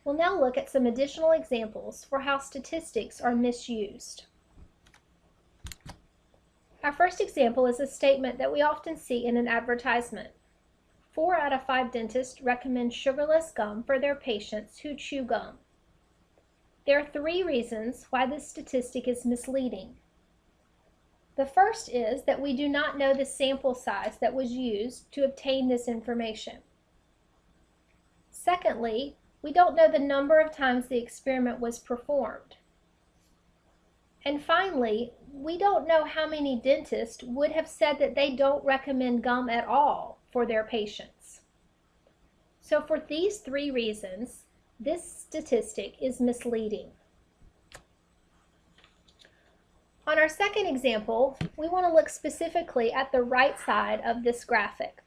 We'll now look at some additional examples for how statistics are misused. Our first example is a statement that we often see in an advertisement. 4 out of 5 dentists recommend sugarless gum for their patients who chew gum. There are 3 reasons why this statistic is misleading. The first is that we do not know the sample size that was used to obtain this information. Secondly, we don't know the number of times the experiment was performed. And finally, we don't know how many dentists would have said that they don't recommend gum at all for their patients. So for these 3 reasons, this statistic is misleading. On our second example, we want to look specifically at the right side of this graphic.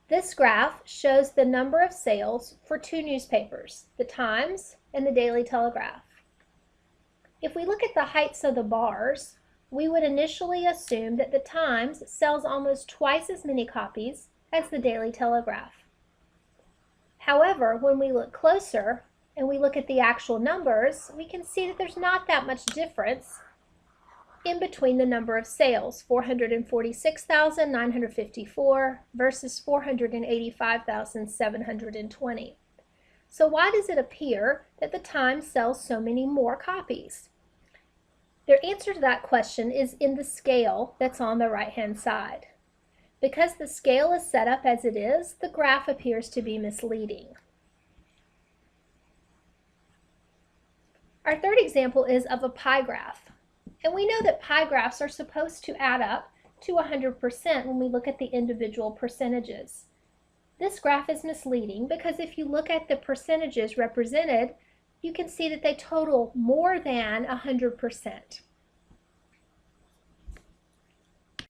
This graph shows the number of sales for 2 newspapers, the Times and the Daily Telegraph. If we look at the heights of the bars, we would initially assume that the Times sells almost twice as many copies as the Daily Telegraph. However, when we look closer and we look at the actual numbers, we can see that there's not that much difference in between the number of sales, 446,954 versus 485,720. So why does it appear that the Times sells so many more copies? Their answer to that question is in the scale that's on the right-hand side. Because the scale is set up as it is, the graph appears to be misleading. Our third example is of a pie graph. And we know that pie graphs are supposed to add up to 100% when we look at the individual percentages. This graph is misleading because if you look at the percentages represented, you can see that they total more than 100%.